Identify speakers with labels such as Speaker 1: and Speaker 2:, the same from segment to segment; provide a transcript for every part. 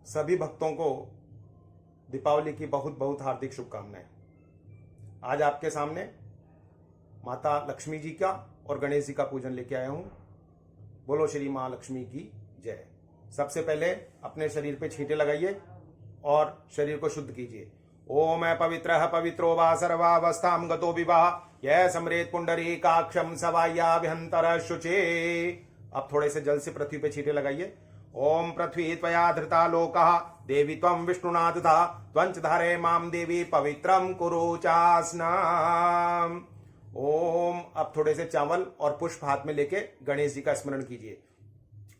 Speaker 1: सभी भक्तों को दीपावली की बहुत बहुत हार्दिक शुभकामनाएं। आज आपके सामने माता लक्ष्मी जी का और गणेश जी का पूजन लेके आया हूं। बोलो श्री मां लक्ष्मी की जय। सबसे पहले अपने शरीर पे छींटे लगाइए और शरीर को शुद्ध कीजिए। ओम पवित्रः पवित्रो वा सर्वावस्थां गतो विवाह यह समरेत पुंडरीकाक्षं सवायाभ्यंतर शुचे। अब थोड़े से जल से पृथ्वी पे छींटे लगाइए। ओम पृथ्वी त्वया धृता लोकः देवी त्वं विष्णुना दता त्वंच धारे माम देवी पवित्रं कुरु चास्नाम। ओम अब थोड़े से चावल और पुष्प हाथ में लेके गणेश जी का स्मरण कीजिए।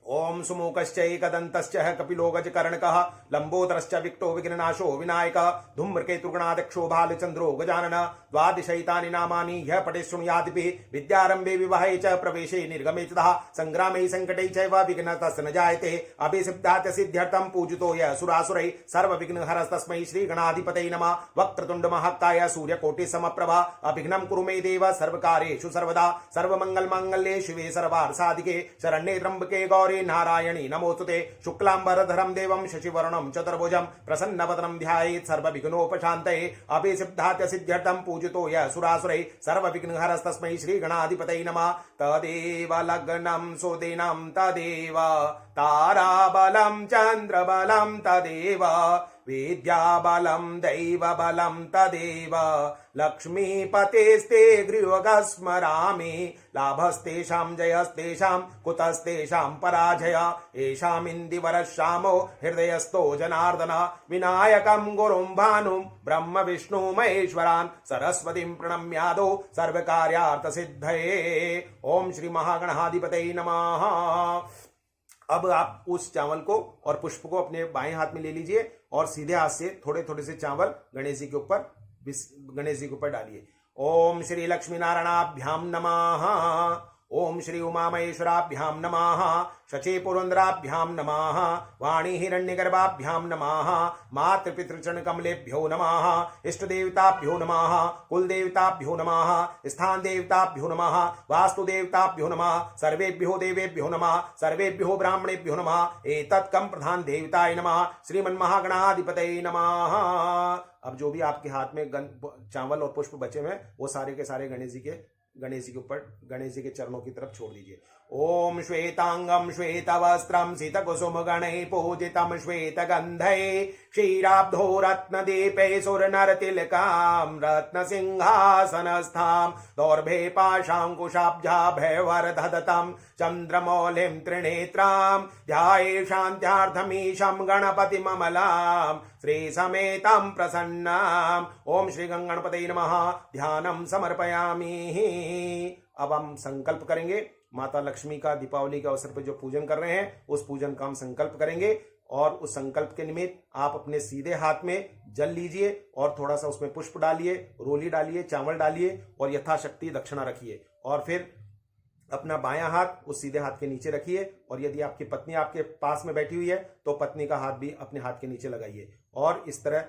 Speaker 1: ओम सुमुखश्चैकदन्तश्च कपिलो गजकर्णकः लंबोदरश्च विक्टो विघ्ननाशो विनायकः धूम्रकेतुर्गणाध्यक्षो भालचंद्रो गजानन द्वादशैतानि नामानि ह्यः पठेत् शृणुयादिभिः विद्यारम्भे विवाहे च प्रवेशे निर्गमे च तथा संग्रामे संकटे चैव विघ्नस्तस्य न जायते अभिसिद्धात् सिद्ध्यर्थं पूजितो यः सुरासुरैः सर्वविघ्नहरस्तस्मै श्रीगणाधिपतये नमः। वक्रतुण्ड महाकाय सूर्यकोटिसमप्रभा अभिघ्नं कुरु मे देव सर्वकार्येषु सर्वदा सर्वमंगलमांगल्ये शिवे सर्वार्थसाधिके शरण्ये त्र्यंबके गौरी नारायणी नमोस्तुते। शुक्लांबरधरं देवं शशिवर्णं चतुर्भुजं प्रसन्नवदनं ध्यायेत् सर्वविघ्नोपशान्तये अभिसिद्धात् सिद्ध्यर्थं पूजितो यः सुरासुरैः सर्वविघ्नहरस्तस्मै श्रीगणाधिपतये नमः। तदेव लग्नं सुदिनं तदेव ताराबलं चन्द्रबलं तदेव विद्याबलं दैवबलं तदेव लक्ष्मीपतेस्ते गृहगस्मरामि लाभस्तेषां जयस्तेषां कुतस्तेषां पराजय एषामिन्दिवरश्यामो हृदयस्थो जनार्दन विनायकं गुरुं भानुं ब्रह्म विष्णु महेश्वरान् सरस्वतीं प्रणम्यादो सर्वकार्यार्थसिद्धये। ओम श्री महागणाधिपतये नमः। अब आप उस चावल को और पुष्प को अपने बाएं हाथ में ले लीजिए और सीधे हाथ से थोड़े थोड़े से चावल गणेश जी के ऊपर डालिए। ओम श्री लक्ष्मी नारायणाभ्याम नमः। ओम श्री उमा महेश्वराभ्यां नमः। शची पुरंदराभ्यां नमः। वाणी हिरण्यगर्भाभ्यां नमः। मातृपितृचरण कमलेभ्यो नमः। इष्ट देवताभ्यो नमः। कुल देवताभ्यो नमः। स्थान देवताभ्यो नमः। वास्तु देवताभ्यो नमः। सर्वेभ्यो देवेभ्यो नमः। सर्वेभ्यो ब्राह्मणेभ्यो नमः। एतत्कं प्रधान देवताय नमः। श्रीमन्महागणाधिपतये नमः। अब जो भी आपके हाथ में चावल और पुष्प बचे हुए वो सारे के सारे गणेश जी के चरणों की तरफ छोड़ दीजिए। ओम श्वेतांगम श्वेतवस्त्रम सितकुसुमगणैः पूजितं श्वेतगन्धैः क्षीराब्धो रत्नदीपे सुरनरतिलकां रत्नसिंहासनस्थां दौर्भे पाशाङ्कुशाब्जाभयवरदधतं चन्द्रमौलिं त्रिनेत्रां ध्याये शान्त्यार्थमीशं गणपतिममलां श्रीसमेतं प्रसन्नाम्। ओम श्री गणपतये नमः। ध्यानं समर्पयामि। अब हम संकल्प करेंगे। माता लक्ष्मी का दीपावली के अवसर पर जो पूजन कर रहे हैं उस पूजन का हम संकल्प करेंगे और उस संकल्प के निमित्त आप अपने सीधे हाथ में जल लीजिए और थोड़ा सा उसमें पुष्प डालिए, रोली डालिए, चावल डालिए और यथाशक्ति दक्षिणा रखिए और फिर अपना बायां हाथ उस सीधे हाथ के नीचे रखिए और यदि आपकी पत्नी आपके पास में बैठी हुई है तो पत्नी का हाथ भी अपने हाथ के नीचे लगाइए और इस तरह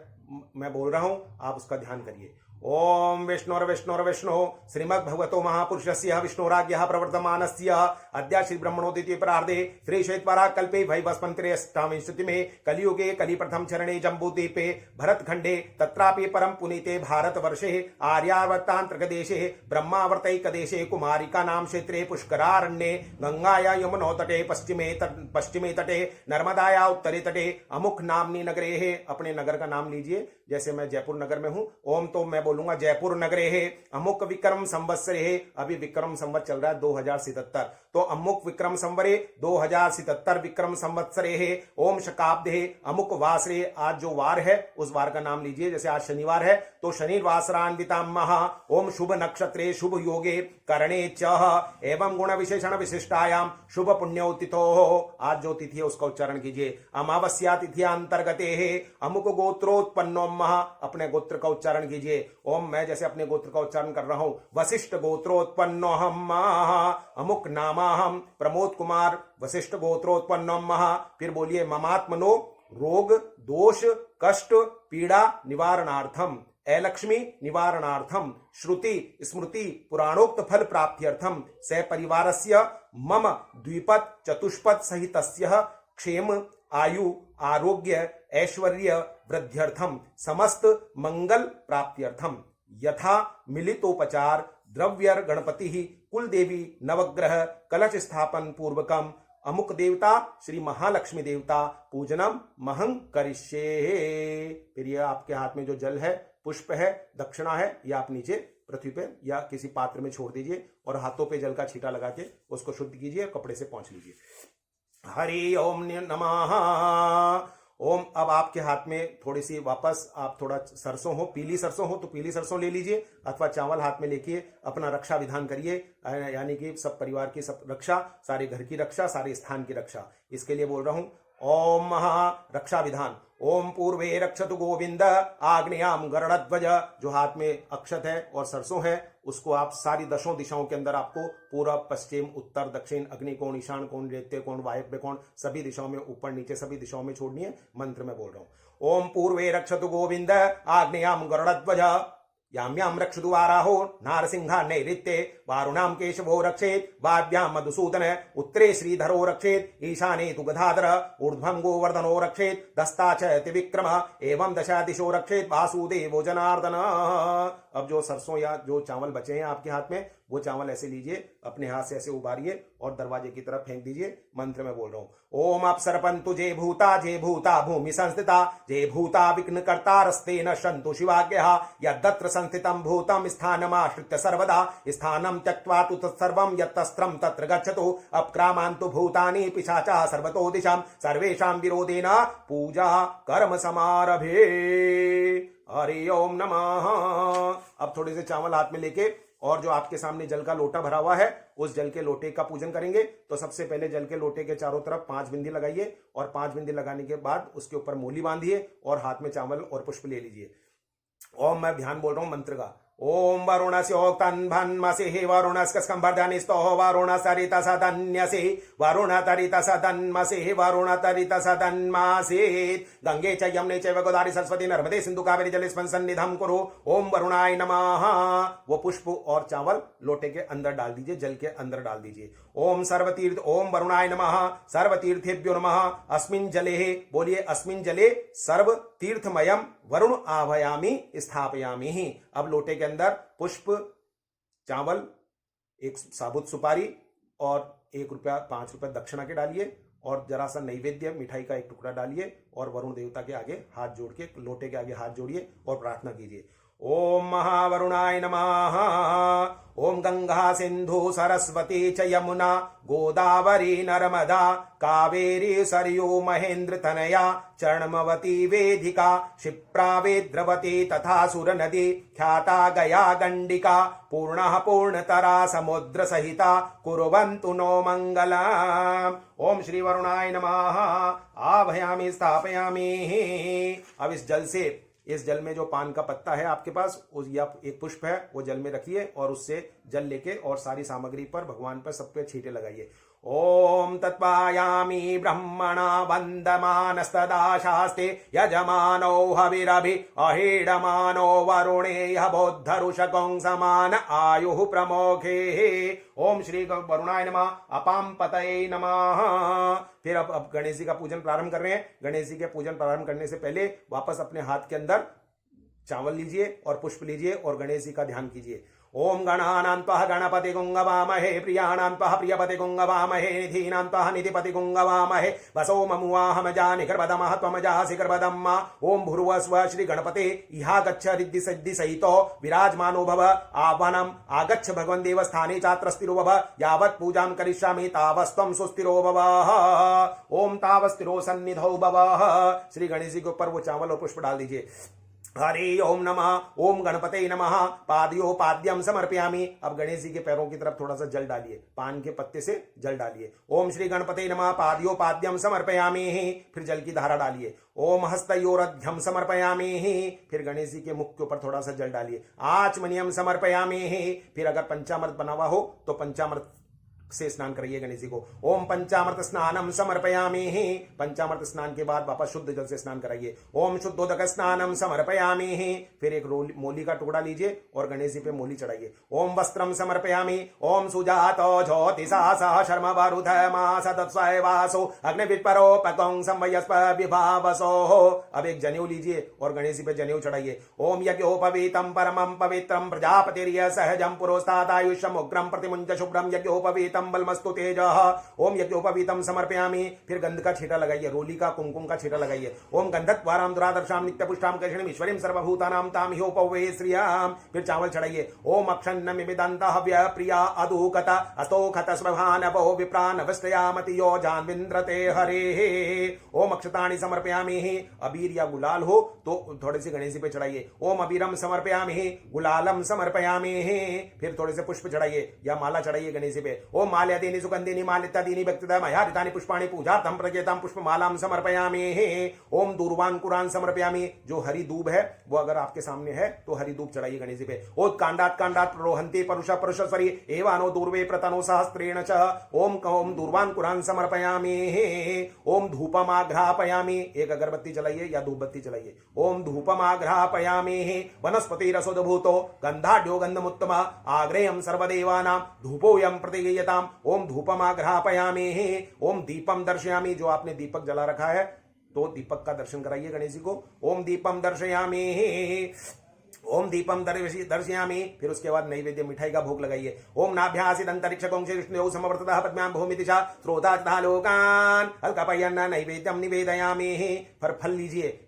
Speaker 1: मैं बोल रहा हूं, आप उसका ध्यान करिए। ओम विष्णुर्विष्णुर्विष्णु श्रीमद्भगवतो महापुरुषस्य विष्णुराज्ञः प्रवर्तमानस्य अद्य श्री ब्रह्मणोदिति प्रार्धे श्री श्वेतवाराह कल्पे वैवस्वन्तरे अष्टाविंशतिमे कलियुगे कलिप्रथम चरणे जम्बूद्वीपे भरतखण्डे तत्रापि परम पुनीते भारतवर्षे आर्यावर्तान्त्रकदेशे ब्रह्मावर्तैकदेशे कुमारिका नाम क्षेत्रे पुष्करारण्ये गंगाया यमुनो तटे पश्चिमे तटे नर्मदाया उत्तरे तटे अमुक नामनी नगरे है। अपने नगर का नाम लीजिए। जैसे मैं जयपुर नगर में हूं, ओम तो मैं बोलूंगा जयपुर नगरे है अमुक विक्रम संवत्सरे है। अभी विक्रम संवत चल रहा है 2077, तो अमुक विक्रम संवरे 2077 विक्रम संवत्सरे है। ओम शकाब्दे अमुक वासरे, आज जो वार है उस वार का नाम लीजिए। जैसे आज शनिवार है तो शनिवासरान्वितां महा। ओम शुभ नक्षत्रे शुभ योगे करणे च एवं गुण विशेषण विशिष्टायां शुभ पुण्योतिथो। आज जो तिथि है उसका उच्चारण कीजिए। अमावस्या तिथियांतर्गते है अमुक गोत्रोत्पन्नो महा। अपने गोत्र का उच्चारण कीजिए। ओम मैं जैसे अपने गोत्र का उच्चारण कर रहा हूं, वशिष्ठ गोत्रोत्पन्नोहम अमुक नामाहम प्रमोद कुमार वशिष्ठ गोत्रोत्पन्नोम महा। फिर बोलिए ममात्मनो रोग दोष कष्ट पीड़ा निवारणार्थम अलक्ष्मी निवारणार्थम श्रुति स्मृति पुराणोक्त फल प्राप्त्यर्थम स परिवारस्य मम द्विपद चतुष्पद सहितस्य क्षेम आयु आरोग्य ऐश्वर्य वृद्ध्यर्थम समस्त मंगल प्राप्त्यर्थम यथा मिलितोपचार द्रव्य गणपति कुल देवी नवग्रह कलश स्थापन पूर्वकम अमुक देवता श्री महालक्ष्मी देवता पूजनम महं करिष्ये। फिर यह आपके हाथ में जो जल है, पुष्प है, दक्षिणा है, यह आप नीचे पृथ्वी पे या किसी पात्र में छोड़ दीजिए और हाथों पे जल का छींटा लगा के उसको शुद्ध कीजिए और कपड़े से पोंछ लीजिए। हरि ओम नमः। ओम। अब आपके हाथ में थोड़ी सी वापस आप थोड़ा सरसों हो, पीली सरसों हो तो पीली सरसों ले लीजिए अथवा चावल हाथ में लेके अपना रक्षा विधान करिए, यानी कि सब परिवार की सब रक्षा, सारे घर की रक्षा, सारे स्थान की रक्षा। इसके लिए बोल रहा हूं ओम महा रक्षा विधान। ओम पूर्वे रक्षतु गोविंद आग्नेयाम गरुड़ध्वज। जो हाथ में अक्षत है और सरसों है उसको आप सारी दशों दिशाओं के अंदर आपको पूर्व पश्चिम उत्तर दक्षिण अग्निकोण ईशान कोण दैत्य कोण वायव्य कोण सभी दिशाओं में ऊपर नीचे सभी दिशाओं में छोड़नी है। मंत्र में बोल रहा हूं ओम पूर्वे रक्षतु गोविंद आग्नेयाम गरुड़ध्वज याम्याम रक्षतु वाराहो नारसिंहा नैऋत्ये वारुणाम केशवो रक्षेत वाव्याम मधुसूदन उत्तरे श्रीधरो रक्षेत ईशाने तु गदाधर ऊर्ध्वं गोवर्धनो रक्षेत दस्ता च त्रिविक्रम एवं दशा दिशो रक्षेत वासुदेवो जनार्दन। अब जो सरसों या जो चावल बचे हैं आपके हाथ में वो चावल ऐसे लीजिए, अपने हाथ से ऐसे उबारिए और दरवाजे की तरफ फेंक दीजिए। मंत्र में बोल रहा हूं ओम अपसर्पन्तु जे भूता भूमि संस्थिता जे भूता विघ्न कर्ता रस्ते न शंतु शिवाज्ञः यद्दत्र संस्थितं भूतं स्थानमाश्रित्य सर्वदा स्थानं त्यक्त्वा तु तत्सर्वं यत्तस्त्रं तत्र गच्छतु अपक्रामान्तु भूतानि पिशाचाः सर्वतो दिशां सर्वेषां विरोधेन पूजा कर्म समारभे। हरि ओम नमः। अब थोड़े से चावल हाथ में लेके और जो आपके सामने जल का लोटा भरा हुआ है उस जल के लोटे का पूजन करेंगे। तो सबसे पहले जल के लोटे के चारों तरफ 5 बिंदी लगाइए और 5 बिंदी लगाने के बाद उसके ऊपर मोली बांधिए और हाथ में चावल और पुष्प ले लीजिए। ओम मैं ध्यान बोल रहा हूं मंत्र का। ओम वरुणस्योक्तन्भन्मसि वरुणस्य स्कंभर्धनिस्तोः वरुणसरितसदन्यसि वरुणतरितसदन्मसि वरुणतरितसदन्मासीत् गंगे च यमुने चैव गोदावरी सरस्वती नर्मदे सिंधु कावेरी जलेस्मिन् सन्निधं कुरु। ओम वरुणाय नमः। वो पुष्प और चावल लोटे के अंदर डाल दीजिए, जल के अंदर डाल दीजिए। ओम सर्वतीर्थ ओम वरुणाय नमः सर्वतीर्थेभ्यो नमः। अस्मिन् जले बोलिए अस्मिन् जले सर्व तीर्थमयम वरुण आभयामी स्थापयामी। अब लोटे के अंदर पुष्प, चावल, एक साबुत सुपारी और 1 रुपया 5 रुपया दक्षिणा के डालिए और जरा सा नैवेद्य मिठाई का एक टुकड़ा डालिए और वरुण देवता के आगे हाथ जोड़ के लोटे के आगे हाथ जोड़िए और प्रार्थना कीजिए। ओम महावरुणाय नमः। ओम गंगा सिंधु सरस्वती च यमुना गोदावरी नर्मदा कावेरी सरयू महेंद्र तनया चरणमवती वेदिका क्षिप्रा वेद्रवती तथा सुर नदी ख्याता गया गंडिका पूर्णः पूर्णतरा समुद्र सहिता कुर्वन्तु नो मंगलम्। ओम श्री वरुणाय नमः। आभयामि स्थापयामि। अब इस जल में जो पान का पत्ता है आपके पास उस या एक पुष्प है वो जल में रखिए और उससे जल लेके और सारी सामग्री पर भगवान पर सब पे छींटे लगाइए। ओम तत्पायामी ब्रह्मणा वंदमानस्तदा शास्ते यजमानो हविरभि अहीडमानो वरुणेय बोद्धरुषकं समान आयुः प्रमोखे। ओम श्री वरुणाय नमः। अपाम पतये नमः। फिर अब गणेश जी का पूजन प्रारंभ कर रहे हैं। गणेश जी के पूजन प्रारंभ करने से पहले वापस अपने हाथ के अंदर चावल लीजिए और पुष्प लीजिए और गणेश जी का ध्यान कीजिए। ओम गणानां त्वः गणपति गुंगवामहे प्रियाणां त्वः प्रियपति गुंगवामहे निधीनां त्वः निधिपति गुंगवामहे वसो ममुवाहम जानि गर्भदमः त्वमजासि गर्भदम्मा। ओम भूर्भुवस्व श्री गणपते इहा गच्छ रिद्धि सिद्धि सहितो विराजमानो भव। आह्वानम् आगच्छ भगवन् देवस्थाने चात्रस्थिरो भव यावत् पूजां करिष्यामि तावस्त्वं सुस्थिरो भव। ओम तावस्थिरो सन्निधौ भव। श्री गणेश जी के ऊपर वो चावल और पुष्प डाल दीजिए। हरि ओम नमः। ओम गणपते नमः। पाद्यो पाद्यम समर्पयामि। अब गणेश जी के पैरों की तरफ थोड़ा सा जल डालिए, पान के पत्ते से जल डालिए। ओम श्री गणपते नमः। पाद्यो पाद्यम समर्पयामि। फिर जल की धारा डालिए। ओम हस्तयोरध्यम समर्पयामि। फिर गणेश जी के मुख के ऊपर थोड़ा सा जल डालिए। आचमनियम समर्पयामि। फिर अगर पंचामृत बना हुआ हो तो पंचामृत से स्नान कराइए गणेश जी को। ओम पंचामृत स्नानम समर्पयामि। पंचामृत स्नान के बाद वापस शुद्ध जल से स्नान कराइए। ओम शुद्धोदक स्नानम समर्पयामि। फिर एक मोली का टुकड़ा लीजिए और गणेश जी पे मोली चढ़ाइए। ओम वस्त्रम समर्पयामि। ओम सुजातो ज्योतिषा सह शर्म वरुध मास तत्स्वैवासो अग्निविपरो पकं संवयस्प विभावसो। अब एक जनेऊ लीजिए और गणेश जी पे जनेऊ चढ़ाइए। ओम यज्ञोपवीतम परमं पवित्रम प्रजापतिर्य सहजम पुरोस्तात् आयुष्यम उग्रम प्रतिमुंज शुभ्रम यज्ञोपवीतम बलमस्तु तेजः। ओम यज्ञोपवीतम समर्पयामि। फिर गंध का छींटा लगाइए, रोली का कुमकुम का छींटा लगाइए। ओम गंधत्वाराम दुरादर्शाम नित्य पुष्टाम कृष्णम ईश्वरीम सर्वभूतानां ताम ह्योपवे श्रियाम। फिर चावल चढ़ाइए। ओम अक्षन्नम मिदंत हव्य प्रिया अदुकत अस्तोखत स्वभानवो विप्रान वस्त्रयामति यो जानविन्द्रते हरे। ओम अक्षतानि समर्पयामि। अबीर या गुलाल हो तो थोड़े से गणेश जी पे चढ़ाइए। ओम अबीरम समर्पयामि गुलालम समर्पयामि। फिर थोड़े से पुष्प चढ़ाइए या माला चढ़ाइए गणेश जी पे। ओम माल्यादीनि सुगंधिनी मालित्यादीनि भक्तिदा मयादितानि पुष्पाणि पूजार्थं प्रजेतां पुष्पमालां समर्पयामि। ओम दूर्वांकुरान् समर्पयामि। जो हरी दूब है वो अगर आपके सामने है तो हरी दूब चढ़ाइए गणेश जी पे। ओम कांडात प्रोहंति परुष परुषस्वरी एवानो दूर्वे प्रतनो सहस्त्रेण च। ओम दूर्वांकुरान् समर्पयामि। ओम धूपमाघ्रापयामि। एक अगरबत्ती चलाइए या धूपबत्ती चलाइए। ओम धूपमाघ्रापयामि। वनस्पति रसोदभूतो गंधाढ्यो गंधमुत्तम आग्रेयं सर्वदेवानां धूपोयं प्रतिगीयताम्। ओम धूपमाघ्रापयामि। ओम दीपम दर्शयामि। जो आपने दीपक जला रखा है तो दीपक का दर्शन कराइए गणेश जी को। ओम दीपम दर्शयामि। ओम दीपम दर्शयामि। फिर उसके बाद नैवेद्य मिठाई का भोग लगाइए। ओम नाभ्यासित अंतरिक्ष गोंक्षे विष्णु समवर्ततः पद्म्यां भूमि दिशा स्रोता तथा लोकान अल्कपयन्न नैवेद्यम निवेदयामि। फल लीजिए।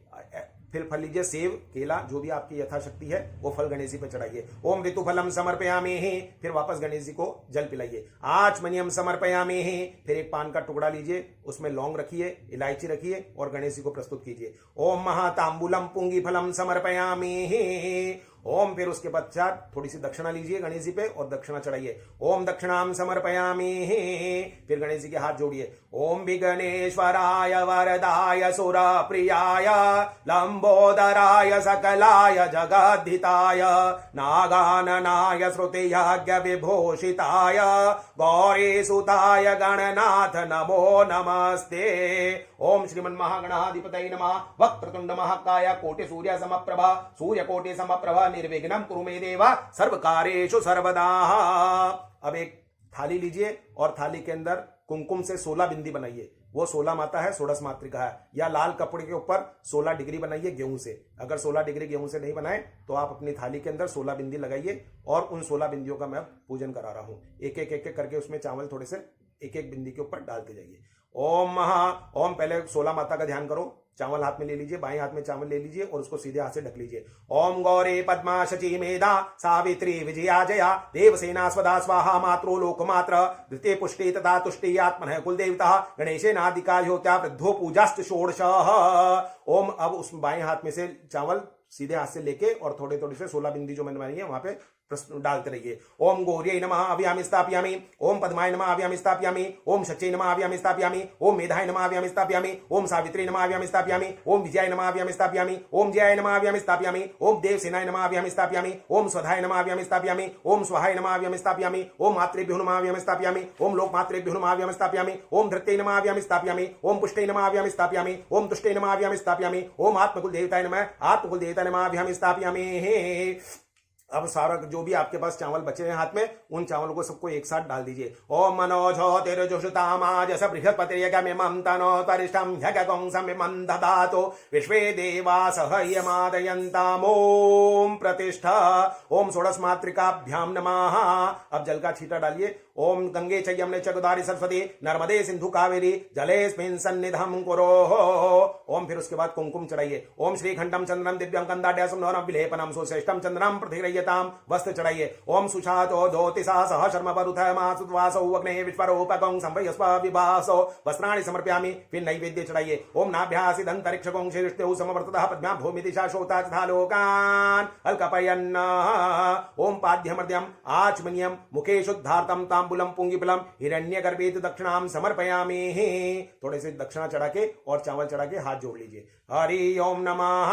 Speaker 1: फिर फल लीजिए, सेव केला जो भी आपकी यथाशक्ति है वो फल गणेश जी पे चढ़ाइए। ओम ऋतु फलम समर्पयामि। फिर वापस गणेश जी को जल पिलाइए। आचमनियम समर्पयामि। फिर एक पान का टुकड़ा लीजिए, उसमें लौंग रखिए, इलायची रखिए और गणेश जी को प्रस्तुत कीजिए। ओम महातांबूलम पुंगी फलम समर्पयामि। ओम फिर उसके पश्चात थोड़ी सी दक्षिणा लीजिए गणेश जी पे और दक्षिणा चढ़ाइए। ओम दक्षिणाम समर्पयामि। फिर गणेश जी के हाथ जोड़िए। ओम विघ्नेश्वराय वरदाय सुरप्रियाय लंबोदराय सकलाय जगद्धिताय नागाननाय श्रुतियज्ञ विभूषिताय गौरीसुताय गणनाथ नमो नमस्ते। ओम श्रीमन् महागणाधिपतये नमः। वक्रतुंड महाकाय कोटि सूर्य समप्रभा सूर्यकोटि समप्रभा निर्विघ्नं कुरु मे देव सर्वकार्येषु सर्वदा। अब एक थाली लीजिए और थाली के अंदर कुमकुम से 16 बिंदी बनाइए। वो 16 माता है, षोडश मातृका है। या लाल कपड़े के ऊपर 16 डिग्री बनाइए गेहूं से। अगर 16 डिग्री गेहूं से नहीं बनाए तो आप अपनी थाली के अंदर 16 बिंदी लगाइए और उन 16 बिंदियों का मैं पूजन करा रहा हूं। एक एक करके उसमें चावल थोड़े से एक एक बिंदी के ऊपर डालते जाइए। ओम पहले 16 माता का ध्यान करो। चावल हाथ में ले लीजिए, बाएं हाथ में चावल ले लीजिए और उसको सीधे हाथ से ढक लीजिए। ओम गौरी पद्मा शची मेधा सावित्री विजया जया देवसेना स्वदा स्वाहा मात्रो लोकमात्र द्वितीय पुष्टि तथा तुष्टि आत्मनः कुलदेवता गणेशेनादिका ह्योत्या वृद्धो पूजास्त षोडश। ओम अब उस बाएं हाथ में से चावल सीधे हाथ से लेके और थोड़े थोड़े से 16 बिंदी जो मैंने बनाई है वहां पे डालते रहिए। ओम गौर्यै नमः अव्यामि स्थापयामि। ओम पद्माय नमः अव्यामि स्थापयामि। ओम शच्यै नमः अव्यामि स्थापयामि। ओम मेधाय नमः अव्यामि स्थापयामि। ओम सावित्री नमः अव्यामि स्थापयामि। ओम विजयाय नमः अव्यामि स्थापयामि। ओम जयाय नमः अव्यामि स्थापयामि। ओम देवसेनाय नमः अव्यामि स्थापयामि। ओम स्वधाय नमः अव्यामि स्थापयामि। ओम स्वाहाय नमः अव्यामि स्थापयामि। ओम मात्रेभ्यो नमः अव्यामि स्थापयामि। ओम लोकमात्रेभ्यो नमः अव्यामि स्थापयामि। ओम धृत्यै नमः अव्यामि स्थापयामि। ओम पुष्टै नमः अव्यामि स्थापयामि। ओम तुष्टै नमः अव्यामि स्थापयामि। ओम आत्मकुल देवताय नमः अव्यामि स्थापयामि। अब सारा जो भी आपके पास चावल बचे हैं हाथ में उन चावलों को सबको एक साथ डाल दीजिए। ओम मनोजो तेरजुषुतामाजस बृहस्पतिर्यगमिमं तनोत्वरिष्ठं ह्यगगंसमिमं ददातु विश्वे देवास हयमादयन्ताम्। ओम प्रतिष्ठा। ओम षोडश मातृकाभ्यां नमः। अब जल का छींटा डालिए। ओम गंगे च यमुने च गोदावरी सरस्वती नर्मदे सिंधु कावेरी जलेस्मिन् सन्निधं कुरोः। ओम फिर उसके बाद कुमकुम चढ़ाइए। ओम श्रीखंडम चंद्रम दिव्यं कंदाड्यासं नवरं विलेपनम सुश्रेष्ठं चंद्रम प्रतिग्रह्यतां वस्त्र चढ़ाइए। ओम सुशातो ज्योतिषा सह शर्म वरुथ मासुत्वासो अग्ने विश्वरूपकं संभयस्व विभासो वस्त्राणि समर्पयामि। फिर नैवेद्य चढ़ाइए। ओम नाभ्यासित अंतरिक्ष गोंक्षे विष्णु समवर्ततः पद्म्यां भूमि दिशा श्रोता तथा लोकान् अल्कपयन्न। ओम पाद्यमर्द्यं आचमनियं मुखे शुद्धार्थं तां तांबूलम पुंगिफलम हिरण्यगर्भेत दक्षिणाम समर्पयामि। थोड़े से दक्षिणा चढ़ा के और चावल चढ़ा के हाथ जोड़ लीजिए। हरि ओम नमः।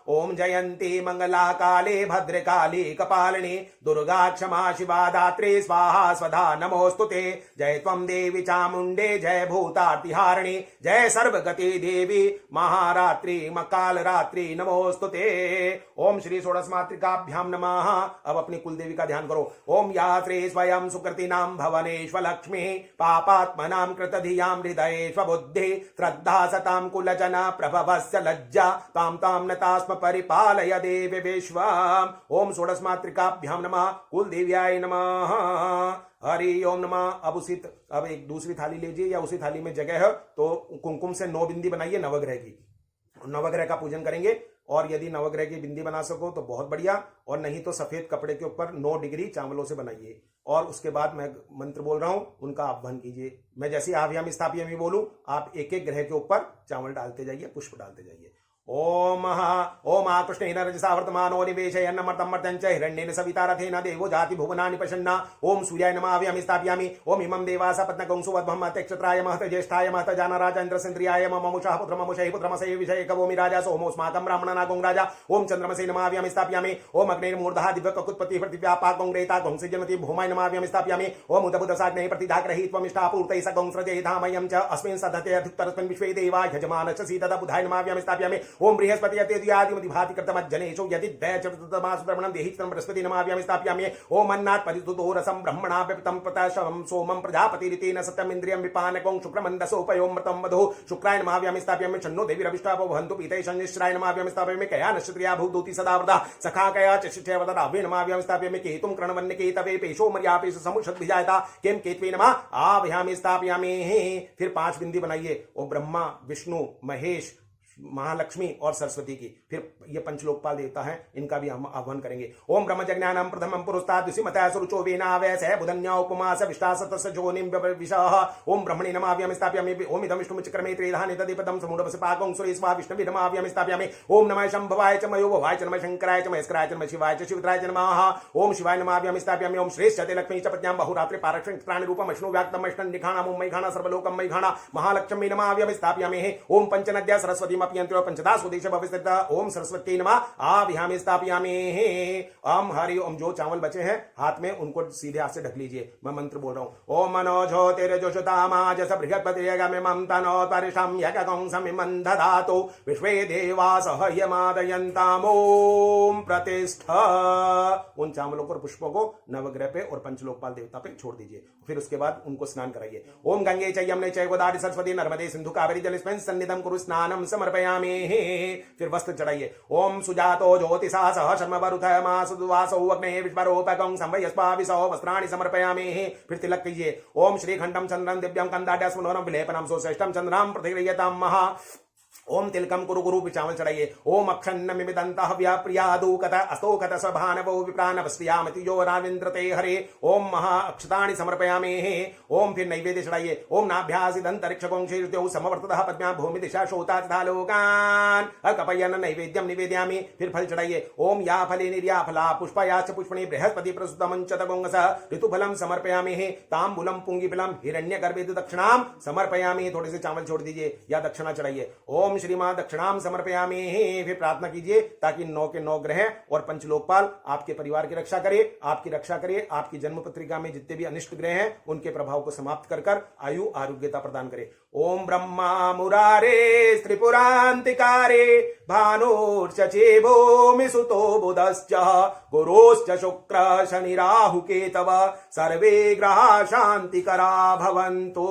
Speaker 1: ओम जयंती मंगला काले भद्रकाली कपालिनी दुर्गा क्षमा शिवा दात्री स्वाहा स्वधा नमोस्तुते। जय त्वं देवी चामुंडे जय भूतार्तिहारिणी जय सर्वगति देवी महारात्रि मकाल रात्रि नमोस्तुते। ओम श्री षोडश मातृकाभ्याम नमः। अब अपनी कुल देवी का ध्यान करो। ओम या श्री स्वयं सुकृतिनाम भवनेश्व लक्ष्मी पापात्मनाम कृतधियां हृदयेश्व बुद्धि श्रद्धा सतां कुलजना प्रभवस्य लज्जा ताम ताम नतास्म परिपालय देवी विश्वम। ओम षोडश मातृकाभ्याम नमः। कुल देव्याय नमः। हरि ओम नमः। अब एक दूसरी थाली लीजिए या उसी थाली में जगह है तो कुमकुम से 9 बिंदी बनाइए नवग्रह की। नवग्रह का पूजन करेंगे और यदि नवग्रह की बिंदी बना सको तो बहुत बढ़िया, और नहीं तो सफेद कपड़े के ऊपर 9 डिग्री चावलों से बनाइए। और उसके बाद मैं मंत्र बोल रहा हूं, उनका आह्वान कीजिए। मैं जैसे आभ्याम स्थापयामि बोलूं, आप एक एक ग्रह के ऊपर चावल डालते जाइए, पुष्प डालते जाइए। ओम ओम आकृष्णेन रजसा वर्तमानो निवेशयन्नमर्तं मर्त्यं च हिरण्येन सविता रथेन देवो जाति भुवनानि पश्यन्ना। ओम सूर्याय नमः आभ्याम स्थापयामि। ओम इमं देवासा पत्नगंसु वद्भं महत्यक्षत्राय महत ज्येष्ठाय महत जानराजेन्द्रसेन्द्रियाय ममुषः पुत्रममुषैः पुत्रमसैः विषये कवोमि राजा सोमोऽस्माकं ब्राह्मणानागों राजा। ओम चन्द्रमसे नमः आभ्याम स्थापयामि। ओम अग्नेर्मूर्धः दिव्यककुत्पतिः पृथिव्यापाकगोंग्रेता गौंसिजनति भूमाय नमः आभ्याम स्थापयामि। ओम उदबुदसाग्नेः प्रतिधाग्रहीत्वमिष्टापूर्तैः स गौंस्रजैधामयं च अस्मिन् सदते अधिकतरस्मिन् विश्वे देवा यजमानश्च सीतदा बुधाय नमः आभ्याम स्थापयामि। ओम बृहस्पति यतेद्यादि भाति कृतमज्जनेषु यदि दयचतुर्तमासुब्रह्मणं देहि बृहस्पति नमाभ्याम स्थापयामि। ओम अन्नात् परितुतो रसं ब्रह्मणा व्यपितं प्रतशं सोमं प्रजापतिरितेन सत्यमिन्द्रियं विपानकं शुक्रमन्दसोपयोमृतं मधुः शुक्राय नमाभ्याम स्थापयामि। शन्नो देवीरविष्टा भवन्तु पीतैः शनिश्चराय नमाभ्याम स्थापयामि। कया नक्षत्रिया भूदूति सदा वरदा सखा कया चक्षुषवदराभ्ये नमाभ्याम स्थापयामि। केतुं कृणवन्यकेतवे पेशो मर्यापेश समुषद्भिजायता केम केतवे नमः आभ्याम स्थापयामि। फिर 5 बिंदी बनाइए। ओ ब्रह्मा विष्णु महेश महालक्ष्मी और सरस्वती की। फिर ये पंचलोकपाल देवता हैं, इनका भी हम आह्वान करेंगे। ओम ब्रह्मजज्ञानं प्रथमं पुरुस्तात् द्विषिमतः सुरुचो वेनावयसः बुधन्या उपमास विष्टासतस्य जोनिं विषः। ओम ब्रह्मणे नमाभ्याम स्थापयामि। ओम इदं विष्णुमिच्चक्रमे त्रिधानि तदिपदं समुडवस पाकं सुरेस्वा विष्णवे नमाभ्याम स्थापयामि। ओम नमः शंभवाय च मयोभवाय च नमः शंकराय च महेश्वराय च नमः शिवाय च शिवत्राय च नमः। ओम शिवाय नमाभ्याम स्थापयामि। ओम श्रेष्ठते लक्ष्मी च पत्न्यां बहुरात्रि पारक्षण रूपम विष्णु व्याक्तम अष्टं निखाणा मुम्मै खाणा सर्वलोकं मैखाणा महालक्ष्मी नमाभ्याम स्थापयामि। ओम पंचनद्या सरस्वती पंचदा स्वदेश भविष्यत। ओम सरस्वती नमः आभ्याम स्थापयामि। ओम हरि ओम। जो चावल बचे हैं हाथ में उनको सीधे हाथ से ढक लीजिए। मैं मंत्र बोल रहा हूं। ओम मनोज्योतिर्जुषतामाजस बृहस्पतिर्यगमिमं तनोत्परिषं यज्ञकंसमिमं दधातु विश्वे देवाः ह्यमादयन्ताम्। ओम प्रतिष्ठ। उन चावलों को और पुष्पों को नवग्रह पे और पंचलोकपाल देवता पे छोड़ दीजिए। फिर उसके बाद उनको स्नान कराइए। ओम गंगे च यमुने च गोदावरी सरस्वती नर्मदे सिंधु कावेरी जलेस्मिन् सन्निधं कुरु स्नानं समर्पयामि। फिर वस्त्र चढ़ाइए। ओम सुजातो ज्योतिषा सह शर्मवरुथः मासुवासौ अग्ने विश्वरूपकं संवयस्पाविसौ वस्त्राणि समर्पयामि। फिर तिलक कीजिए। ओम श्रीखंडं चंद्रं दिव्यं कंदाट्यास्मनोरं विलेपनं सुश्रेष्ठं चंद्रां प्रतिगृह्यतां महा। ओम तिलकम कुरु गुरु चावल चढ़ाइए। ओम अक्षन्न मिमिदंतः व्याप्रियादूकत अस्तोकत सभानवो विप्रानवस्त्यामति यो राविन्द्रते हरे। ओम महा अक्षतानि समर्पयामि। ओम फिर नैवेद्य चढ़ाइए। ओम नाभ्यासिदंतरिक्षकों शीर्ष्यो समवर्ततः पद्म्या भूमि दिशा शोता तथा लोकान् अकपयन नैवेद्यं निवेदयामि। फिर फल चढ़ाइए। ओम या फले निर्या फला पुष्पयाच पुष्पणे बृहस्पति प्रसुतमं चतगोंगस ऋतुफलं समर्पयामि। तांबूलम पुंगिफलम हिरण्यगर्भेत दक्षिणां समर्पयामि। थोड़े से चावल छोड़ दीजिए या दक्षिणा चढ़ाइए। ओम श्रीमां दक्षिणाम समर्पयामि। फिर प्रार्थना कीजिए ताकि 9 के 9 ग्रह और पंचलोकपाल आपके परिवार की रक्षा करे, आपकी रक्षा करे, आपकी जन्म पत्रिका में जितने भी अनिष्ट ग्रह हैं उनके प्रभाव को समाप्त कर आयु आरोग्यता प्रदान करे। ओम ब्रह्मा मुरारे त्रिपुरांतिकारे भानुर्चचे भूमि सुतो बुधश्च गुरोश्च शुक्र शनि राहु केतव सर्वे ग्रहा शांतिकरा भवन्तु।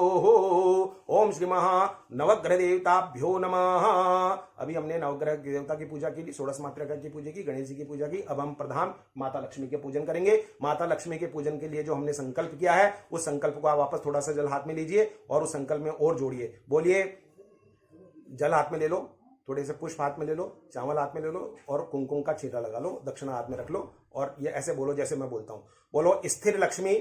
Speaker 1: ओम श्री महा नवग्रह देवताभ्यो नमः। अभी हमने नवग्रह देवता की पूजा की, षोडश मातृका की पूजा की, गणेश जी की पूजा की। अब हम प्रधान माता लक्ष्मी के पूजन करेंगे। माता लक्ष्मी के पूजन के लिए जो हमने संकल्प किया है उस संकल्प को आप वापस थोड़ा सा जल हाथ में लीजिए और उस संकल्प में और जोड़िए। बोलिए, जल हाथ में ले लो, थोड़े से पुष्प हाथ में ले लो, चावल हाथ में ले लो और कुमकुम का छींटा लगा लो, दक्षिणा हाथ में रख लो और ये ऐसे बोलो जैसे मैं बोलता हूं। बोलो, स्थिर लक्ष्मी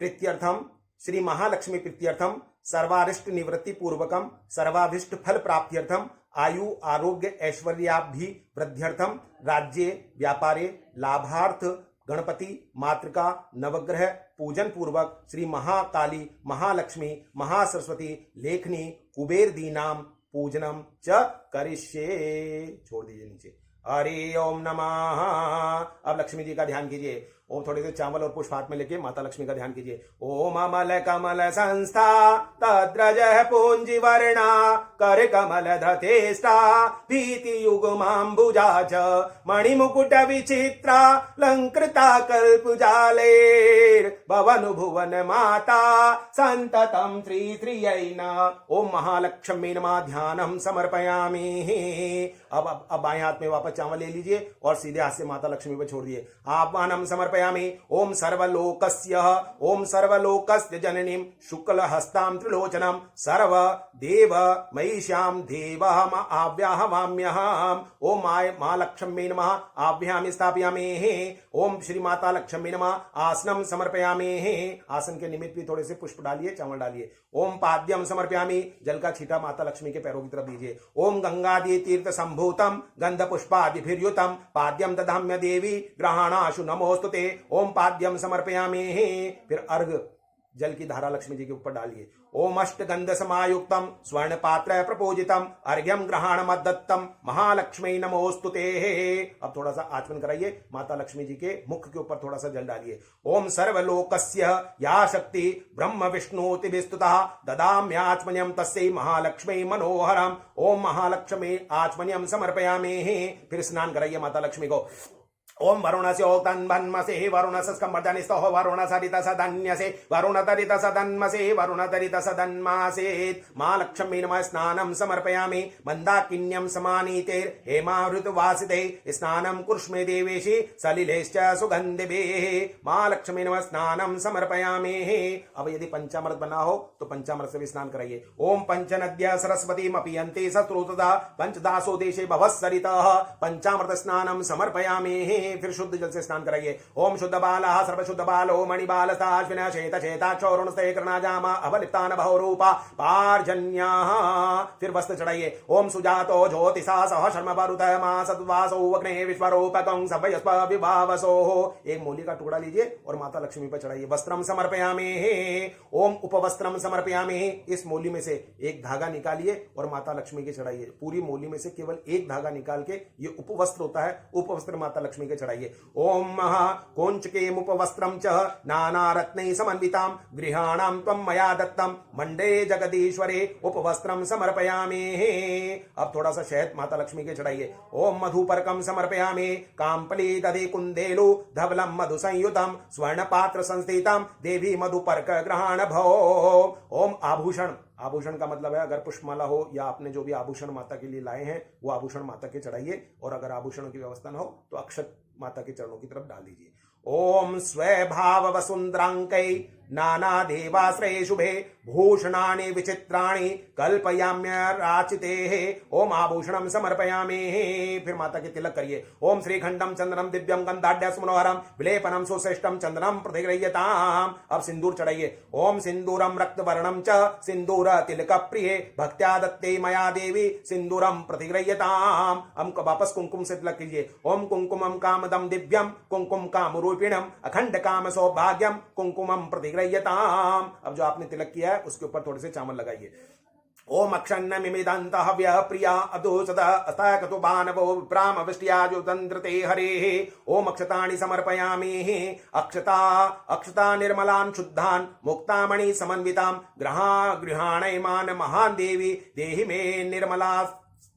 Speaker 1: प्रीत्यर्थम श्री महालक्ष्मी प्रीत्यर्थम सर्वारिष्ट निवृत्ति पूर्वकम सर्वाभिष्ट फल प्राप्त्यर्थम आयु आरोग्य ऐश्वर्याभि वृद्ध्यर्थम राज्ये व्यापारे लाभार्थ गणपति मातृका नवग्रह पूजन पूर्वक श्री महाकाली महालक्ष्मी महासरस्वती लेखनी कुबेर दीनाम पूजनम च करिष्ये। छोड़ दीजिए नीचे। हरि ओम नमः। अब लक्ष्मी जी का ध्यान कीजिए। ओम थोड़े से चावल और पुष्प हाथ में लेके माता लक्ष्मी का ध्यान कीजिए। ओम अमल कमल संस्था तद्रज पूंजी वर्णा कर कमल धतेष्टा भीति युगमांबुजा च मणिमुकुट विचित्रा लंकृता कल्पजालेर भवन भुवन माता संततम श्री श्रियै नमः। ओम महालक्ष्मी नमः ध्यानम समर्पयामि। अब बाएं हाथ में वापस चावल ले लीजिए और सीधे हाथ से माता लक्ष्मी पर छोड़ दिए। आह्वानम समर्पयामि। ओम सर्वलोकस्य जननीं शुक्ल हस्तां त्रिलोचनम सर्व देव महिष्यां देवहम आव्याहवाम्यहम्। ओम मां लक्ष्मी नमः आव्याहमि स्थापयामि। ओम श्री माता लक्ष्मी नमः आसनम समर्पयामि। आसन के निमित्त भी थोड़े से पुष्प डालिए चावल डालिए। ओम पाद्यम समर्पयामि। जल का छींटा माता लक्ष्मी के पैरों की तरफ दीजिए। ओम गंगादि तीर्थ संभूतम गंध पुष्पादिभिर्युतम पाद्यम दधाम्य देवी ग्रहणाशु नमोस्तुते। ओम पाद्यम समर्पयामि। फिर अर्घ जल की धारा लक्ष्मी जी के ऊपर डालिए। ओम अष्टगंध समायुक्तम स्वर्ण पात्र प्रपूजितम अर्घ्यम ग्रहण मदत्तम महालक्ष्मी नमोस्तुते। अब थोड़ा सा आचमन कराइए। माता लक्ष्मी जी के मुख के ऊपर थोड़ा सा जल डालिए। ओम सर्वलोकस्य या शक्ति ब्रह्म विष्णुति विस्तुतः ददाम्याचमन्यम तस्यै महालक्ष्मी मनोहरम। ओम महालक्ष्मी आचमन्यम समर्पयामि। फिर स्नान कराइए माता लक्ष्मी को। ओम वरुणस्य तन्वन्मसे वरुण स्कंबर्धनिस्तः वरुण सरित सदन्यसे वरुण तरित सदन्मसे वरुण तरित सदन्मासेत्। मां लक्ष्मी नमः स्नानं समर्पयामि। मंदाकिन्यं समानीतेर् हेमावृतवासिते स्नानं कुर्ष्मे देवेशि सलिलेश्च सुगन्धिभिः। मां लक्ष्मी नमः स्नानं समर्पयामि। अब यदि पंचामृत बना हो तो पंचामृत से भी स्नान कराइए। ओम पंचनद्य सरस्वतीमपि यन्ति सस्रोतदा पंचदासो देशे भवस्सरितः पंचामृत स्नानं समर्पयामि। फिर शुद्ध जल से स्नान कराइए। ओम शुद्ध बालः सर्वशुद्ध बालो मणिबालस्ताश्विन शेत शेताक्षौरुणस्ते कृणाजामा अवलिप्तान बहुरूपा पार्जन्याः। फिर वस्त्र चढ़ाइए। ओम सुजातो ज्योतिषा सह शर्म वरुतमा सद्वासो अग्ने विश्वरूपकं सभयस्व विभावसो। एक मूली का टुकड़ा लीजिए और माता लक्ष्मी पर चढ़ाइए। वस्त्रम समर्पयामि। ओम उपवस्त्रम समर्पयामि। इस मूली में से एक धागा निकालिए और माता लक्ष्मी के चढ़ाइए। पूरी मूली में से केवल एक धागा निकाल के ये उपवस्त्र होता है, उपवस्त्र माता लक्ष्मी के चढ़ाइए। ओम महा कोंचकेम उपवस्त्रम च नाना रत्नैः समन्वितां गृहाणां त्वं मया दत्तं मंडे जगदीश्वरे उपवस्त्रम समर्पयामि। अब थोड़ा सा शहद माता लक्ष्मी के चढ़ाइए। ओम मधुपर्कम समर्पयामि। कांपली दधि कुंदेलु धवलम मधु संयुतम स्वर्ण पात्र संस्थितम देवी मधुपर्क ग्रहण भो। ओम आभूषण, आभूषण का मतलब है अगर पुष्पमाला हो या आपने जो भी आभूषण माता के लिए लाए हैं वो आभूषण माता के चढ़ाइए। और अगर आभूषणों की व्यवस्था न हो तो अक्षत माता के चरणों की तरफ डाल दीजिए। ओम स्वभाव वसुंधरांकै नाना देवाश्रये शुभे भूषणानि विचित्राणि कल्पयाम्य राचिते। ओम आभूषणम समर्पयामि। फिर माता के तिलक करिए। ओम श्रीखंडम चंदनम दिव्यम गंधाढ्यस मनोहरम विलेपनम सुश्रेष्ठम चंदनम प्रतिगृह्यताम्। अब सिंदूर चढ़ाइए। ओम सिंदूरम रक्तवर्णम च सिंदूर तिलक प्रिये भक्त्या दत्ते मया देवी सिंदूरम प्रतिगृह्यताम्। हम वापस कुंकुम से तिलक कीजिए। ओम कुंकुमम कामदम दिव्यम कुंकुम कामरूपिणम अखंड काम सौभाग्यम कुंकुमम प्रतिगृह्यताम्। अब जो आपने तिलक किया है उसके ऊपर थोड़े से चावल लगाइए। ओम अक्षन्न मिमिदंत हव्य प्रिया अदोषद अस्तकतु बानवो विप्राम वृष्ट्याजुतंत्रते हरेः। ओम अक्षतानि समर्पयामि। अक्षता निर्मलान् शुद्धान् मुक्तामणि समन्वितां गृहाणैमान महान् देवी देहि मे निर्मला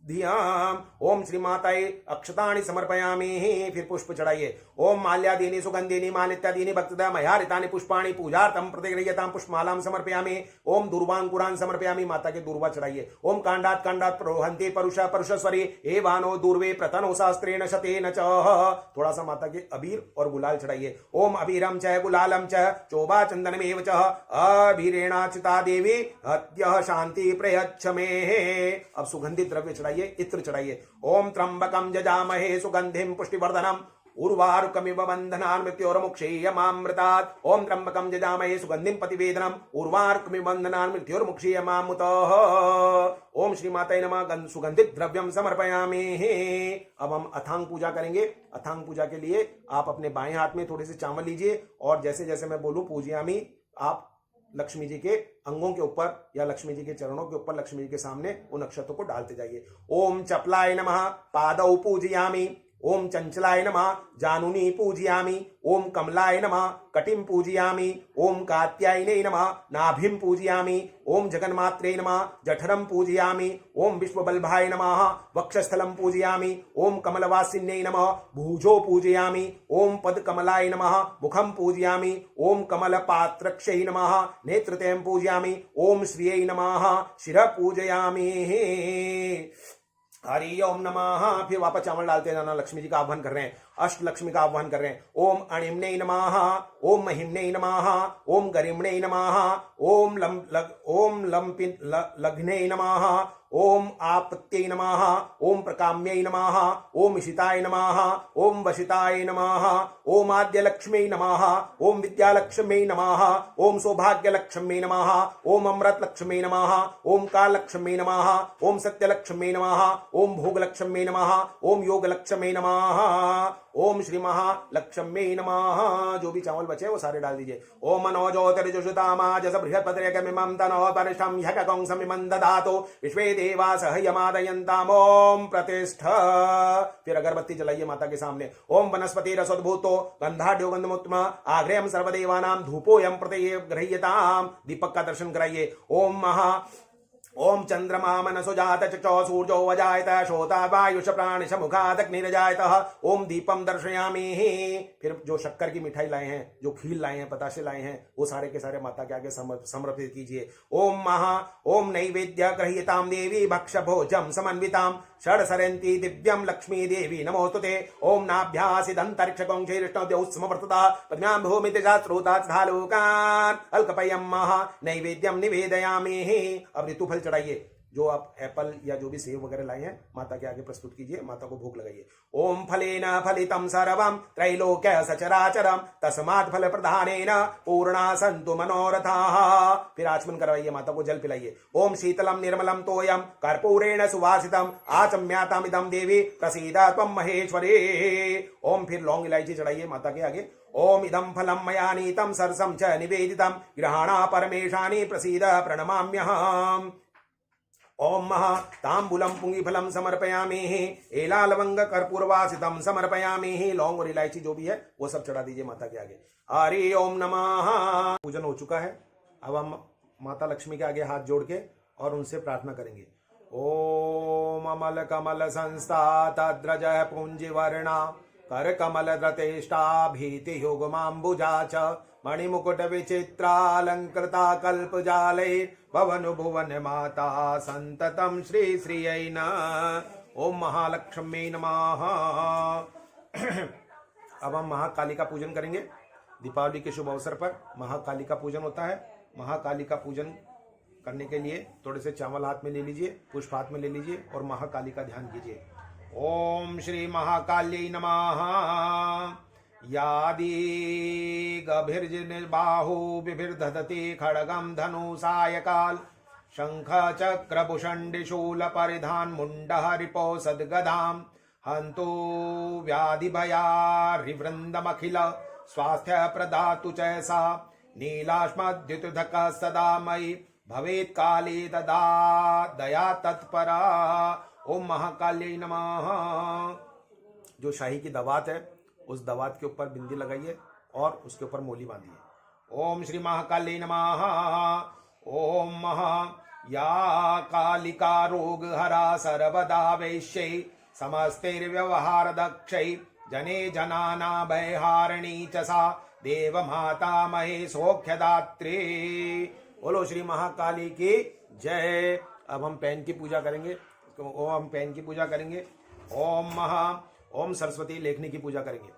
Speaker 1: धियाम। ओम श्री माताये अक्षतानि समर्पयामि। फिर पुष्प चढ़ाइए। ओम माल्यादीनि सुगंधीनि मालित्यादीनि भक्तदा मयारितानि पुष्पाणि पूजार्थं प्रतिगृह्यतां पुष्पमालां समर्पयामि। ओम दूर्वांकुरान् समर्पयामि। माता के दूर्वा चढ़ाइए। ओम कांडात् कांडात् प्रोहन्ति परुष परुषस्वरी एवानो दूर्वे प्रतनो शास्त्रेण शतेन च। थोड़ा सा माता के अबीर और गुलाल चढ़ाइए। ओम अबीरम च गुलालम च चोभा चंदनमेव च अबीरेणाचिता देवी हत्यः शांति प्रयच्छ मे। अब सुगंधित द्रव्य चढ़ाइए, इत्र चढ़ाइए। ओम त्र्यंबकम जजामहे सुगंधिम पुष्टिवर्धनम उर्वारुकमिव बन्धनान् मृत्योर्मुक्षीयमामृतात् ओम त्र्यंबकं यजामहे सुगन्धिं प्रतिवेदनम् उर्वारुकमिव बन्धनान् मृत्योर्मुक्षीयमामृतः। ओम श्री माताय नमः। सुगंधित द्रव्यम समर्पयामि। अब हम अथांग पूजा करेंगे। अथांग पूजा के लिए आप अपने बाएं हाथ में थोड़े से चावल लीजिए और जैसे जैसे मैं बोलूं पूजयामी, आप लक्ष्मी जी के अंगों के ऊपर या लक्ष्मी जी के चरणों के ऊपर लक्ष्मी जी के सामने उन अक्षतों को डालते जाइए। ओम चपलाय नमः पादौ पूजयामि। ओम चंचलाय नमः जानुनी पूजयामि। ओम कमलाय नमः कटिं पूजयामि। ओम कात्यायने नमः नाभिं पूजयामि। ओम जगन्मात्रे नमः जठरं पूजयामि। ओम विश्वबल्भाय नमः वक्षस्थलं पूजयामि। ओम कमलवासिन्यै नमः भुजो पूजयामि। ओम पदकमलाय नमः मुखं पूजयामि। ओम कमलपात्रक्षै नमः नेत्रतयं पूजयामि। ओम श्रियै नमः शिरः पूजयामि। हरि ओम नमः। फिर वापस चावल डालते जाना। लक्ष्मी जी का आह्वान कर रहे हैं, अष्ट लक्ष्मी का आह्वान कर रहे हैं। ओम अणिम्ने नमः। ओम महिम्ने नमः। ओम गरिम्ने नमः। ओम लग्ने नमः। ओम आपत्यै नमः। ओम प्रकाम्यै नमः। ओम इशिताय नमः। ओम वशिताय नमः। ओम आद्यलक्ष्म्यै नमः। ओम विद्यालक्ष्म्यै नमः। ओम सौभाग्यलक्ष्म्यै नमः। ओम अमृतलक्ष्म्यै नमः। ओम कालक्ष्म्यै नमः। ओम सत्यलक्ष्म्यै नमः। ओम भोगलक्ष्म्यै नमः। ओम योगलक्ष्म्यै नमः। ओम श्री महालक्ष्म्यै नमः। जो भी चावल बचे वो सारे डाल दीजिए। ओम मनो ज्योतिर्जुषुतामाजस बृहस्पतिरेकमिमं तनो परिष्ठं ह्यककंसमिमं दधातु विश्वे देवा सहयमादयन्ताम्। ओम प्रतिष्ठ। फिर अगरबत्ती जलाइए माता के सामने। ओम वनस्पति रसोद्भूतो गंधाढ्यो गंधमुत्तम आग्रेयम सर्वदेवानां धूपोयम प्रत्यय गृह्यताम्। दीपक का दर्शन कराइए। ओम चंद्रमा मनसो जात चक्षो सूर्यो वजायत श्रोता वायुष प्राणिश मुखादग्निरजायत। ओम दीपम दर्शयामि। फिर जो शक्कर की मिठाई लाए हैं, जो खीर लाए हैं, बताशे लाए हैं, वो सारे के सारे माता के आगे समर्पित कीजिए। ओम नैवेद्य गृह्यताम देवी भक्ष भोजम समन्विताम षड्सरन्ति दिव्यम लक्ष्मी देवी नमोस्तुते। ओम नाभ्यासिदंतरिक्षकौंक्षैरिष्णोद्यौत्समवर्तता पद्म्यां भूमि तेजास्रोता तथालोकान् अल्कपयं महा नैवेद्यम निवेदयामि। अब ऋतुफल चढ़ाइए। जो आप एप्पल या जो भी सेब वगैरह लाए हैं माता के आगे प्रस्तुत कीजिए, माता को भोग लगाइए। ओम फलेन फलितं सर्वं त्रैलोक्य सचराचरं तस्मात् फल प्रधानेन पूर्णा सन्तु मनोरथाः। फिर आचमन करवाइए, माता को जल पिलाइए। ओम शीतलं निर्मलं तोयं कर्पूरेण सुवासितं आचम्यातामिदं देवी प्रसीद त्वं महेश्वरी। ओम फिर लौंग इलायची चढ़ाइए माता के आगे। ओम इदं फलं मया नीतं सरसं च निवेदितं गृहाणा परमेशानि प्रसीद प्रणमाम्यहम्। ओम महा तांबूलम पुंगीफलम समर्पयामि। एला लवंग कर्पूरवासितम समर्पयामि। लौंग और इलायची जो भी है वो सब चढ़ा दीजिए माता के आगे। हरि ओम नमः। पूजन हो चुका है। अब हम माता लक्ष्मी के आगे हाथ जोड़ के और उनसे प्रार्थना करेंगे। ओम अमल कमल संस्था तद्रज पुंजिवर्णा कर कमल द्रतेष्टा भीति युगमाम्बुजा च मणिमुकुट विचित्रालंकृता कल्पजालै भवनु भुवन माता संततम श्री श्रियै नमः। ओम महालक्ष्मी नमः। अब हम महाकाली का पूजन करेंगे। दीपावली के शुभ अवसर पर महाकाली का पूजन होता है। महाकाली का पूजन करने के लिए थोड़े से चावल हाथ में ले लीजिए, पुष्प हाथ में ले लीजिए और महाकाली का ध्यान कीजिए। ओम श्री महाकाली नमः। यादी गभिर्जिर्बाहु बिभिर्दधति खड्गं धनुषायकाल शंख चक्र भूषण्डि शूल परिधान मुंडः रिपो सद्गदां हन्तु व्याधि भयारिवृन्दमखिल स्वास्थ्य प्रदातु च सा नीलाश्मद्युतधक सदा मयि भवेत् काली तदा दया तत्परा। ओम महाकाली नमः। जो शाही की दवात है उस दवात के ऊपर बिंदी लगाइए और उसके ऊपर मोली बांधिए। ओम श्री महाकाली नमः। ओम महा या कालिका रोग हरा सर्वदा वैश्यै समस्तैर्व्यवहार दक्षै जने जनाना भयहारिणी च सा देव माता महे सौख्यदात्री। बोलो श्री महाकाली की जय। अब हम पैन की पूजा करेंगे। हम पैन की पूजा करेंगे। ओम सरस्वती लेखनी की पूजा करेंगे।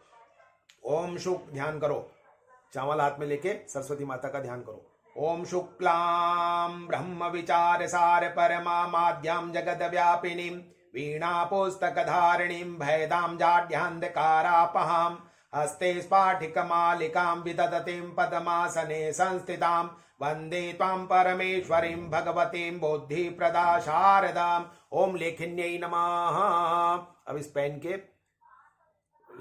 Speaker 1: ओम शुक्ल ध्यान करो, चावल हाथ में लेके सरस्वती माता का ध्यान करो। ओम शुक्लां ब्रह्म विचार सार परमा माद्यां जगद व्यापिनीं वीणा पुस्तकधारिणीं भयदां जाड्यान्धकारापहां हस्ते स्फाटिकमालिकां विदधतीं पद्मासने संस्थितां वन्दे त्वां परमेश्वरीं भगवतीं बुद्धिप्रदा शारदाम्। ओम लेखिन्यै नमः। अब इस पेन के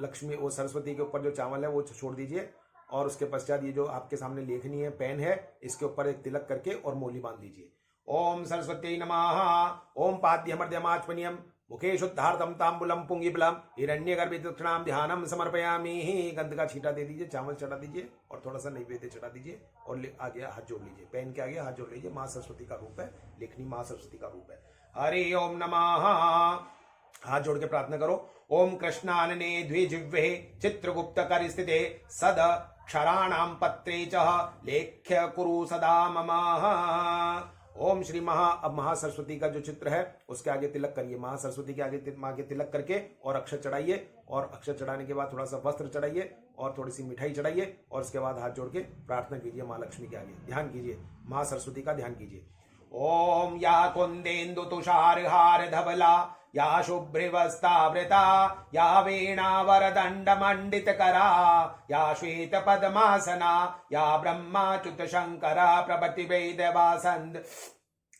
Speaker 1: लक्ष्मी वो सरस्वती के ऊपर जो चावल है वो छोड़ दीजिए और उसके पश्चात ये जो आपके सामने लेखनी है पेन है इसके ऊपर एक तिलक करके और मोली बांध दीजिए। ओम सरस्वती नमः। ओम पाद्यमर्द्यमाचमनियम मुखे शुद्धार्थम तांबुलम पुंगिबलम हिरण्यगर्भित दक्षिणाम ध्यानम समर्पयामि। गंध का छींटा दे दीजिए, चावल चढ़ा दीजिए और थोड़ा सा नैवेद्य चढ़ा दीजिए और आगे हाथ जोड़ लीजिए। पेन के आगे हाथ जोड़ लीजिए। माँ सरस्वती का रूप है, लेखनी माँ सरस्वती का रूप है। हरि ओम नमः। हाथ जोड़ के प्रार्थना करो। ओम कृष्णानने द्विजिह्वे चित्रगुप्त कर स्थिते सद क्षराणाम पत्रे च लेख्य कुरु सदा मम। ओम श्री अब महासरस्वती का जो चित्र है उसके आगे तिलक करिए। महासरस्वती के आगे माँ के तिलक करके और अक्षर चढ़ाइए और अक्षर चढ़ाने के बाद थोड़ा सा वस्त्र चढ़ाइए और थोड़ी सी मिठाई चढ़ाइए और उसके बाद हाथ जोड़ के प्रार्थना कीजिए माँ लक्ष्मी के आगे। ध्यान कीजिए, माँ सरस्वती का ध्यान कीजिए। ओम या कुंदेन्दु तुषार हार धवला या शुभ्रवस्तावृता या वीणा वरदंड मंडित करा या श्वेत पद्मासना या ब्रह्माच्युत शंकरा प्रभृति वैदेवासंद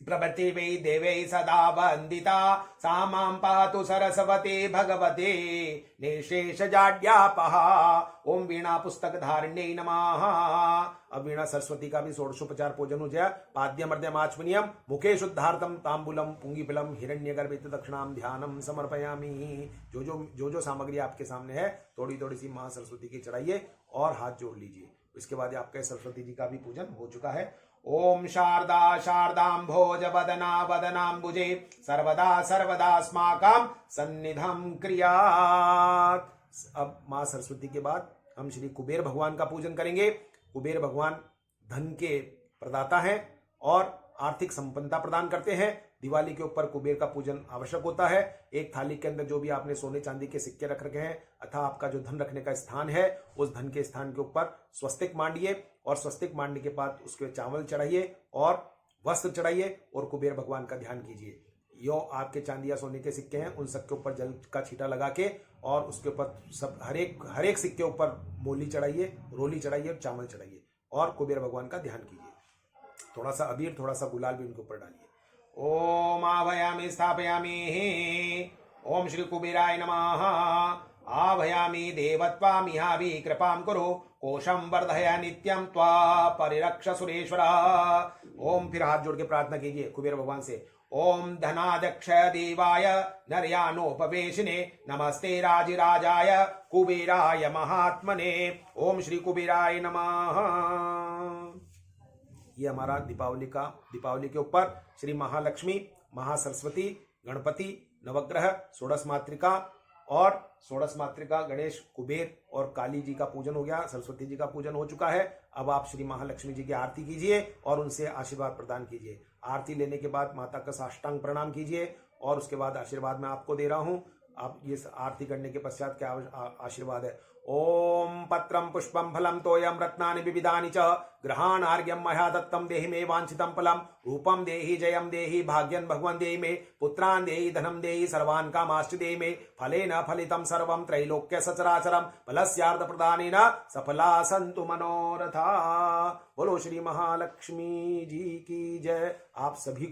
Speaker 1: प्रभृति वै देवै सदा वंदिता सा मां पातु सरस्वती भगवते निशेष जाड्यापहा। ओम वीणा पुस्तक धारिण्यै नमः। अब वीणा सरस्वती का भी षोडशोपचार पूजन हो जाए। पाद्यमर्द्यमाचमनियम मुखे शुद्धार्थम तांबूलम पुंगिफलम हिरण्यगर्भित दक्षिणाम ध्यानम समर्पयामि। जो सामग्री आपके सामने है थोड़ी थोड़ी सी मां सरस्वती की चढ़ाइए और हाथ जोड़ लीजिए। इसके बाद आपके सरस्वती जी का भी पूजन हो चुका है। ओम शारदा शारदाम्भोज वदना वदनाम्बुजे सर्वदा सर्वदास्माकं सन्निधं क्रियात्। अब माँ सरस्वती के बाद हम श्री कुबेर भगवान का पूजन करेंगे। कुबेर भगवान धन के प्रदाता हैं और आर्थिक संपन्नता प्रदान करते हैं। दिवाली के ऊपर कुबेर का पूजन आवश्यक होता है। एक थाली के अंदर जो भी आपने सोने चांदी के सिक्के रख रखे हैं अथवा आपका जो धन रखने का स्थान है उस धन के स्थान के ऊपर स्वस्तिक मांडिए और स्वस्तिक मांडने के बाद उसके चावल चढ़ाइए और वस्त्र चढ़ाइए और कुबेर भगवान का ध्यान कीजिए। यो आपके चांदी या सोने के सिक्के हैं उन सबके ऊपर जल का छींटा लगा के और उसके ऊपर सब हर एक सिक्के ऊपर मोली चढ़ाइए, रोली चढ़ाइए और चावल चढ़ाइए और कुबेर भगवान का ध्यान कीजिए। थोड़ा सा अबीर थोड़ा सा गुलाल भी उनके ऊपर डालिए। ओम आभयामि स्थापयामि। ओम श्री कुबेराय नमः। आभयामि देवत्वामिहाभि कृपां कुरु कोशं वर्धय नित्यं त्वा परिरक्ष सुरेश्वर। ओम फिर हाथ जोड़ के प्रार्थना कीजिए कुबेर भगवान से। ओम धनाध्यक्ष देवाय नर्यानोपवेशिने नमस्ते राजिराजाय कुबेराय महात्मने। ओम श्री कुबेराय नमः। ये हमारा दीपावली के ऊपर श्री महालक्ष्मी, महासरस्वती, गणपति, नवग्रह, षोडश मातृका और षोडश मातृका गणेश, कुबेर और काली जी का पूजन हो गया। सरस्वती जी का पूजन हो चुका है। अब आप श्री महालक्ष्मी जी की आरती कीजिए और उनसे आशीर्वाद प्रदान कीजिए। आरती लेने के बाद माता का साष्टांग प्रणाम कीजिए और उसके बाद आशीर्वाद मैं आपको दे रहा हूं। आप ये आरती करने के पश्चात क्या आशीर्वाद है। ओम पत्रम पुष्पम फलम तोयम रत्नानि विविधानि च ग्रहाणार्घ्यम मया दत्तम देहि मे वांछितं फलम रूपम देहि जयम देहि भाग्यं भगवन् देहि मे पुत्रान् देहि धनं देहि सर्वान् कामाश्च देहि मे फलेन फलितं सर्वं त्रैलोक्य सचराचरं फलस्यार्थ प्रदानेन सफला सन्तु मनोरथा। बोलो श्री महालक्ष्मी जी की जय। आप सभी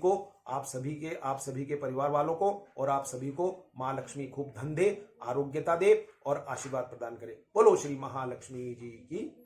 Speaker 1: के परिवार वालों को और आप सभी को माँ लक्ष्मी खूब धन दे, आरोग्यता दे और आशीर्वाद प्रदान करे। बोलो श्री महालक्ष्मी जी की